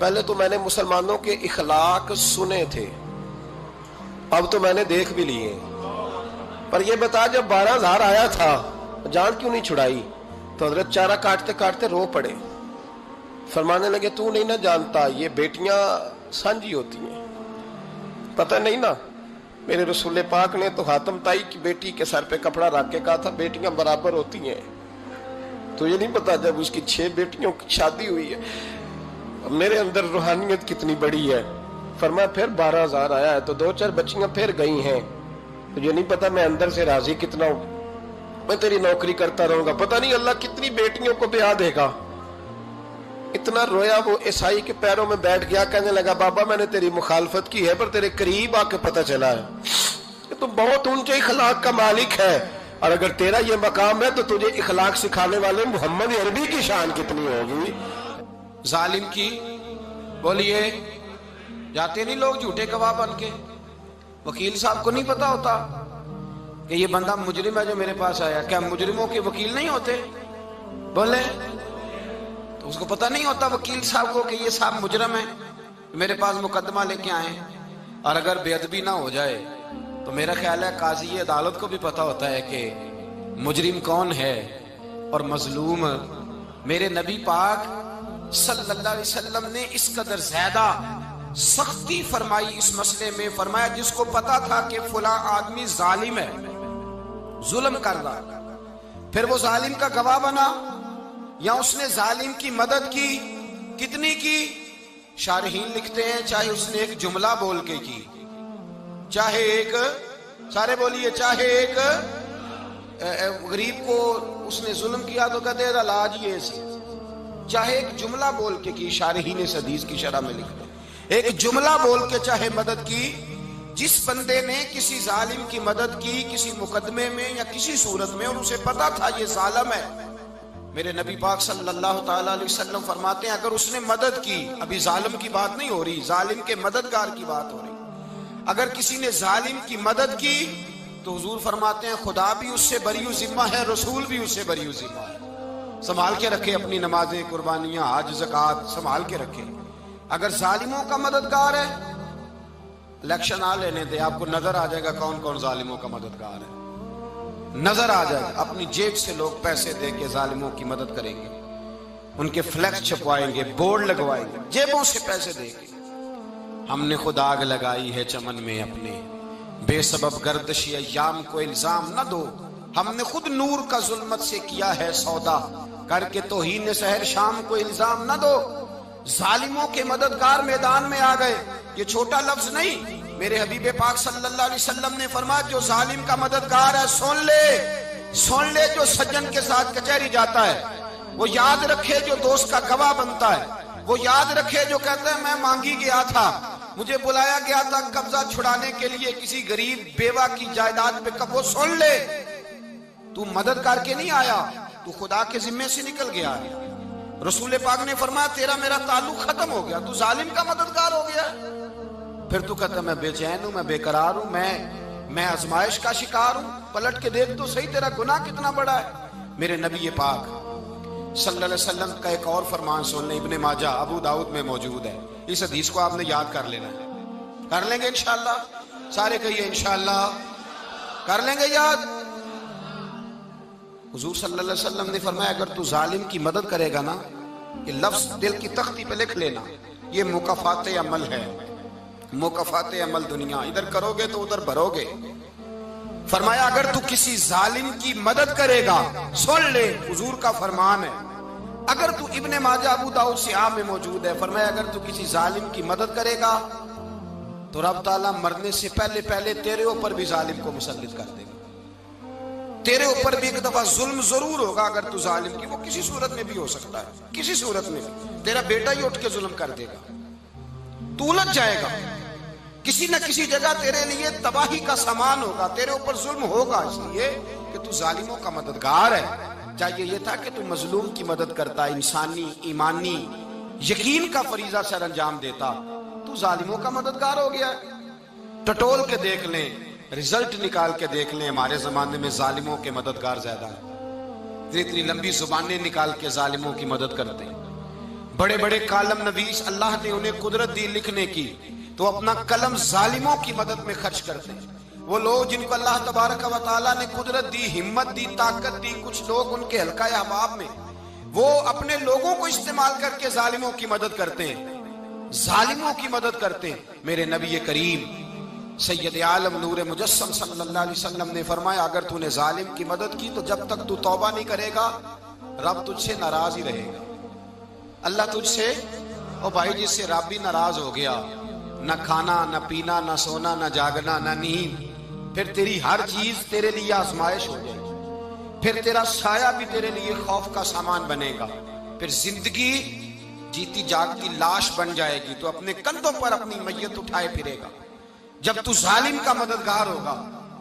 پہلے تو میں نے مسلمانوں کے اخلاق سنے تھے، اب تو میں نے دیکھ بھی لیے، پر یہ بتا جب 12,000 آیا تھا جان کیوں نہیں چھڑائی؟ تو حضرت چارہ کاٹتے کاٹتے رو پڑے، فرمانے لگے تو نہیں نہ جانتا یہ بیٹیاں سانجی ہوتی ہیں، پتہ نہیں نا؟ میرے رسول پاک نے تو حاتم تائی کی بیٹی کے سر پہ کپڑا رکھ کے کہا تھا بیٹیاں برابر ہوتی ہیں، تو یہ نہیں پتا جب اس کی 6 بیٹیوں کی شادی ہوئی ہے میرے اندر روحانیت کتنی بڑی ہے۔ فرمایا پھر 12,000 آیا ہے تو 2-4 بچیاں پھر گئی ہیں، تو یہ نہیں پتا میں اندر سے راضی کتنا ہوں، میں تیری نوکری کرتا رہوں گا، پتہ نہیں اللہ کتنی بیٹیوں کو بیاہ دے گا۔ اتنا رویا وہ عیسائی کے پیروں میں بیٹھ گیا، کہنے لگا بابا میں نے تیری مخالفت کی ہے پر تیرے قریب آ کے پتہ چلا ہے کہ تو بہت اونچے اخلاق کا مالک ہے، اور اگر تیرا یہ مقام ہے تو تجھے اخلاق سکھانے والے محمد عربی کی شان کتنی ہوگی۔ ظالم کی بولیے جاتے نہیں لوگ جھوٹے گواہ بن کے، وکیل صاحب کو نہیں پتا ہوتا کہ یہ بندہ مجرم ہے جو میرے پاس آیا، کیا مجرموں کے وکیل نہیں ہوتے؟ بولے تو اس کو پتہ نہیں ہوتا وکیل صاحب کو کہ یہ صاحب مجرم ہے، میرے پاس مقدمہ لے کے آئے، اور اگر بے ادبی نہ ہو جائے تو میرا خیال ہے قاضی عدالت کو بھی پتا ہوتا ہے کہ مجرم کون ہے اور مظلوم۔ میرے نبی پاک صلی اللہ علیہ وسلم نے اس قدر زیادہ سختی فرمائی اس مسئلے میں، فرمایا جس کو پتا تھا کہ فلاں آدمی ظالم ہے، ظلم کر رہا، پھر وہ ظالم کا گواہ بنا یا اس نے ظالم کی مدد کی، کتنی کی؟ شارحین لکھتے ہیں چاہے اس نے ایک جملہ بول کے کی، چاہے ایک، سارے بولیے، چاہے ایک غریب کو اس نے ظلم کیا تو کہتے ہیں علاج یہ سی، چاہے ایک جملہ بول کے کی، شارحین اس حدیث کی شرح میں لکھتے ہیں ایک جملہ بول کے چاہے مدد کی، جس بندے نے کسی ظالم کی مدد کی کسی مقدمے میں یا کسی صورت میں اور اسے پتا تھا یہ ظالم ہے، میرے نبی پاک صلی اللہ تعالی علیہ وسلم فرماتے ہیں اگر اس نے مدد کی، ابھی ظالم کی بات نہیں ہو رہی، ظالم کے مددگار کی بات ہو رہی، اگر کسی نے ظالم کی مدد کی تو حضور فرماتے ہیں خدا بھی اس سے بری و ذمہ ہے، رسول بھی اس سے بری و ذمہ ہے۔ سنبھال کے رکھے اپنی نمازیں، قربانیاں، حج، زکوٰۃ سنبھال کے رکھے۔ اگر ظالموں کا مددگار ہے، الیکشن آ لینے دے، آپ کو نظر آ جائے گا کون کون ظالموں کا مددگار ہے، نظر آ جائے گا۔ اپنی جیب سے لوگ پیسے دے کے ظالموں کی مدد کریں گے، ان کے فلیکس چھپوائیں گے، بورڈ لگوائیں گے، جیبوں سے پیسے دے کے۔ ہم نے خود آگ لگائی ہے چمن میں اپنے، بے سبب گردشی ایام کو الزام نہ دو، ہم نے خود نور کا ظلمت سے کیا ہے سودا، کر کے توہین سحر شام کو الزام نہ دو۔ ظالموں کے مددگار میدان میں آ گئے، یہ چھوٹا لفظ نہیں، میرے حبیب پاک صلی اللہ علیہ وسلم نے فرمایا جو ظالم کا مددگار ہے سن لے جو سجن کے ساتھ کچہری جاتا ہے، وہ یاد رکھے جو دوست کا گواہ بنتا ہے، وہ یاد رکھے جو کہتا ہے میں مانگی گیا تھا، مجھے بلایا گیا تھا قبضہ چھڑانے کے لیے کسی غریب بیوہ کی جائیداد پہ، وہ سن لے تو مدد کر کے نہیں آیا، تو خدا کے ذمے سے نکل گیا ہے۔ رسول پاک نے فرمایا تیرا میرا تعلق ختم ہو گیا، تو ظالم کا مددگار ہو گیا، پھر تو کہتا میں بے چین ہوں، میں بے قرار ہوں، میں آزمائش کا شکار ہوں، پلٹ کے دیکھ تو صحیح تیرا گناہ کتنا بڑا ہے۔ میرے نبی پاک صلی اللہ علیہ وسلم کا ایک اور فرمان سن لیں، ابن ماجہ ابو داؤد میں موجود ہے، اس حدیث کو آپ نے یاد کر لینا ہے، کر لیں گے انشاءاللہ، سارے کہیے انشاءاللہ، کر لیں گے یاد۔ حضور صلی اللہ علیہ وسلم نے فرمایا اگر تو ظالم کی مدد کرے گا نا، یہ لفظ دل کی تختی پہ لکھ لینا، یہ مکافات عمل ہے، مکافات عمل دنیا، ادھر کرو گے تو ادھر بھرو گے۔ فرمایا اگر تو کسی ظالم کی مدد کرے گا، سن لے حضور کا فرمان ہے، اگر تو ابن ماجہ ابو داؤد سیاہ میں موجود ہے، فرمایا اگر تو کسی ظالم کی مدد کرے گا تو رب تعالیٰ مرنے سے پہلے تیرے اوپر بھی ظالم کو مسلط کر دے گا، تیرے اوپر بھی ایک دفعہ ظلم ضرور ہوگا اگر تو ظالم کی، وہ کسی صورت میں بھی ہو سکتا ہے، کسی صورت میں بھی تیرا بیٹا ہی اٹھ کے ظلم کر دے گا، تو الجھ جائے گا، کسی نہ کسی جگہ تیرے لیے تباہی کا سامان ہوگا، تیرے اوپر ظلم ہوگا، اس لیے کہ تو ظالموں کا مددگار ہے۔ چاہیے یہ تھا کہ تو مظلوم کی مدد کرتا، انسانی ایمانی یقین کا فریضہ سر انجام دیتا، تو ظالموں کا مددگار ہو گیا۔ ٹٹول کے دیکھ لیں، رزلٹ نکال کے دیکھ لیں، ہمارے زمانے میں ظالموں کے مددگار زیادہ ہیں، اتنی لمبی زبانیں نکال کے ظالموں کی مدد کرتے ہیں، بڑے بڑے کالم نویس اللہ نے انہیں قدرت دی لکھنے کی، تو اپنا قلم ظالموں کی مدد میں خرچ کرتے ہیں۔ وہ لوگ جن کو اللہ تبارک و تعالیٰ نے قدرت دی، ہمت دی، طاقت دی، کچھ لوگ ان کے حلقہ احباب میں، وہ اپنے لوگوں کو استعمال کر کے ظالموں کی مدد کرتے ہیں، ظالموں کی مدد کرتے ہیں۔ میرے نبی کریم سید عالم نور مجسم صلی اللہ علیہ وسلم نے فرمایا، اگر تو نے ظالم کی مدد کی تو جب تک تو توبہ نہیں کرے گا رب تجھ سے ناراض ہی رہے گا۔ اللہ تجھ سے، او بھائی جس سے رب بھی ناراض ہو گیا، نہ کھانا نہ پینا نہ سونا نہ جاگنا نہ نیند، پھر تیری ہر چیز تیرے لیے آزمائش ہو جائے گی، پھر تیرا سایہ بھی تیرے لیے خوف کا سامان بنے گا، پھر زندگی جیتی جاگتی لاش بن جائے گی، تو اپنے کندھوں پر اپنی میت اٹھائے پھرے گا جب تو ظالم کا مددگار ہوگا۔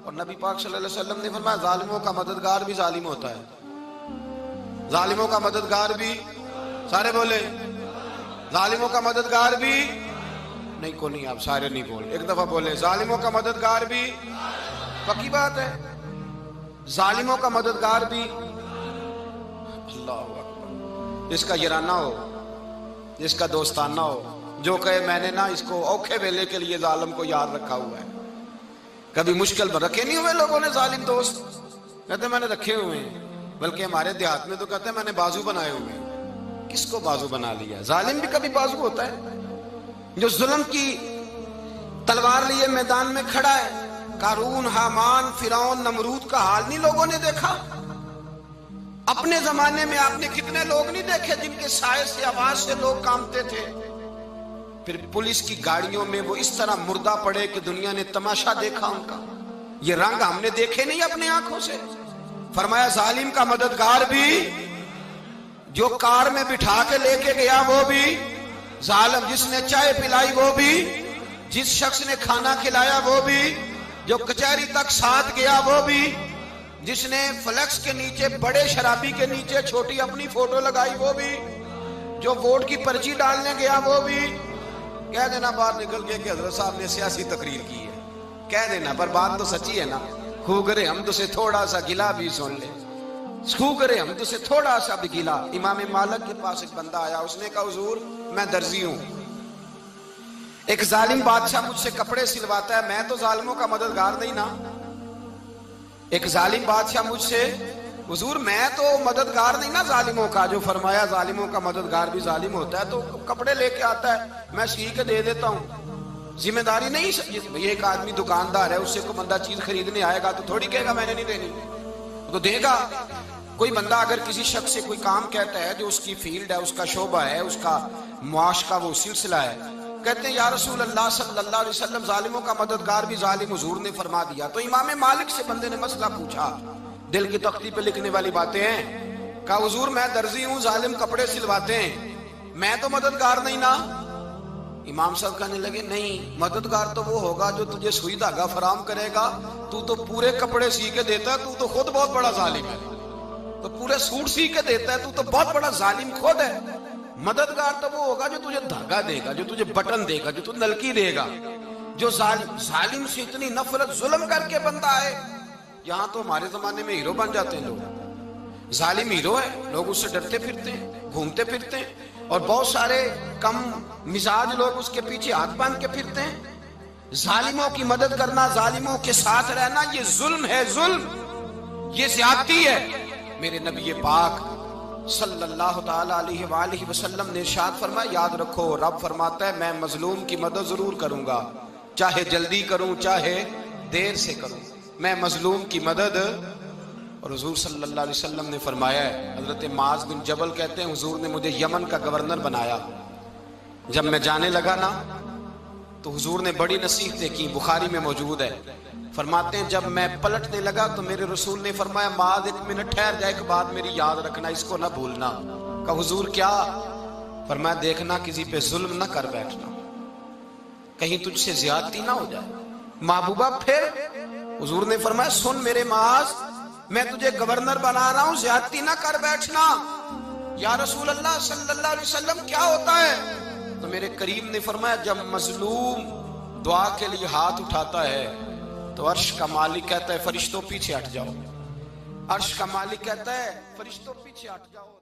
اور نبی پاک صلی اللہ علیہ وسلم نے فرمایا ظالموں کا مددگار بھی ظالم ہوتا ہے، ظالموں کا مددگار بھی، سارے بولے ظالموں کا مددگار بھی نہیں، کو نہیں، آپ سارے نہیں بولے، ایک دفعہ بولے ظالموں کا مددگار بھی، پکی بات ہے، ظالموں کا مددگار بھی۔ اللہ اکبر، جس کا یارانہ ہو، جس کا دوستانہ ہو، جو کہے میں نے نا اس کو اوکھے ویلے کے لیے ظالم کو یاد رکھا ہوا ہے۔ کبھی مشکل پر رکھے نہیں ہوئے لوگوں نے ظالم دوست، کہتے میں نے رکھے ہوئے ہیں، بلکہ ہمارے دیہات میں تو کہتے ہیں میں نے بازو بنائے ہوئے ہیں۔ کس کو بازو بنا لیا؟ ظالم بھی کبھی بازو ہوتا ہے، جو ظلم کی تلوار لیے میدان میں کھڑا ہے۔ قارون، حامان، فرعون، نمرود کا حال نہیں لوگوں نے دیکھا؟ اپنے زمانے میں آپ نے کتنے لوگ نہیں دیکھے جن کے سائے سے، آواز سے لوگ کانپتے تھے؟ پھر پولیس کی گاڑیوں میں وہ اس طرح مردہ پڑے کہ دنیا نے تماشا دیکھا ان کا۔ یہ رنگ ہم نے دیکھے نہیں اپنے آنکھوں سے۔ فرمایا ظالم کا مددگار بھی، جو کار میں بٹھا کے لے کے گیا وہ بھی ظالم، جس نے چائے پلائی وہ بھی، جس شخص نے کھانا کھلایا وہ بھی، جو کچہری تک ساتھ گیا وہ بھی، جس نے فلیکس کے نیچے، بڑے شرابی کے نیچے چھوٹی اپنی فوٹو لگائی وہ بھی، جو ووٹ کی پرچی ڈالنے گیا وہ بھی۔ کہہ دینا باہر نکل کے کہ حضرت صاحب نے سیاسی تقریر کی ہے، کہہ دینا، پر بات تو سچی ہے نا۔ خو کرے ہم تو سے تھوڑا سا گلا بھی سن لے، خو کرے ہم تو سے تھوڑا سا بھی گلا۔ امام مالک کے پاس ایک بندہ آیا، اس نے کہا حضور میں درزی ہوں، ایک ظالم بادشاہ مجھ سے کپڑے سلواتا ہے، میں تو ظالموں کا مددگار نہیں نا۔ ایک ظالم بادشاہ مجھ سے، حضور میں تو مددگار نہیں نا ظالموں کا۔ جو فرمایا ظالموں کا مددگار بھی ظالم ہوتا ہے، تو کپڑے لے کے آتا ہے میں سی کے دے دیتا ہوں، ذمہ داری نہیں۔ یہ ایک آدمی دکاندار ہے، اس سے کوئی بندہ چیز خریدنے آئے گا تو تھوڑی کہے گا میں نے نہیں دینی، تو دے گا۔ کوئی بندہ اگر کسی شخص سے کوئی کام کہتا ہے جو اس کی فیلڈ ہے، اس کا شعبہ ہے، اس کا معاش کا وہ سلسلہ ہے، کہتے ہیں یا رسول اللہ صلی اللہ علیہ وسلم ظالموں کا مددگار بھی ظالم، حضور نے فرما دیا۔ تو امام مالک سے بندے نے مسئلہ پوچھا، دل کی تختی پہ لکھنے والی باتیں ہیں، کہا حضور میں درزی ہوں، ظالم کپڑے سلواتے ہیں، میں تو مددگار نہیں نا۔ امام صاحب کہنے لگے نہیں، مددگار تو وہ ہوگا جو تجھے سوئی دھاگا فراہم کرے گا، تو تو پورے کپڑے سی کے دیتا ہے، تو تو خود بہت بڑا ظالم ہے، تو پورے سوٹ سی کے دیتا ہے، تو تو بہت بڑا ظالم خود ہے۔ مددگار تو وہ ہوگا جو تجھے دھاگا دے گا، جو تجھے بٹن دے گا، جو تجھے نلکی دے گا۔ جو ظالم سے اتنی نفرت ظلم کر کے بندہ ہے، یہاں تو ہمارے زمانے میں ہیرو بن جاتے ہیں لوگ، ظالم ہیرو ہے، لوگ اس سے ڈرتے پھرتے ہیں، گھومتے پھرتے ہیں، اور بہت سارے کم مزاج لوگ اس کے پیچھے ہاتھ باندھ کے پھرتے ہیں۔ ظالموں کی مدد کرنا، ظالموں کے ساتھ رہنا، یہ ظلم ہے، ظلم، یہ زیادتی ہے۔ میرے نبی پاک صلی اللہ تعالی علیہ وآلہ وسلم نے ارشاد فرمایا، یاد رکھو رب فرماتا ہے میں مظلوم کی مدد ضرور کروں گا، چاہے جلدی کروں چاہے دیر سے کروں، میں مظلوم کی مدد۔ اور حضور صلی اللہ علیہ وسلم نے فرمایا ہے، حضرت معاذ بن جبل کہتے ہیں حضور نے مجھے یمن کا گورنر بنایا، جب میں جانے لگا نا تو حضور نے بڑی نصیحتیں کی، بخاری میں موجود ہے، فرماتے ہیں جب میں پلٹنے لگا تو میرے رسول نے فرمایا معاذ ایک منٹ ٹھہر جا، ایک بات میری یاد رکھنا، اس کو نہ بھولنا۔ کہا حضور کیا؟ فرمایا دیکھنا کسی پہ ظلم نہ کر بیٹھنا، کہیں تجھ سے زیادتی نہ ہو جائے۔ محبوبہ پھر حضور نے فرمایا سن میرے معاذ، میں تجھے گورنر بنا رہا ہوں، زیادتی نہ کر بیٹھنا۔ یا رسول اللہ صلی اللہ علیہ وسلم کیا ہوتا ہے؟ تو میرے کریم نے فرمایا جب مظلوم دعا کے لیے ہاتھ اٹھاتا ہے تو عرش کا مالک کہتا ہے فرشتوں پیچھے ہٹ جاؤ، عرش کا مالک کہتا ہے فرشتوں پیچھے ہٹ جاؤ۔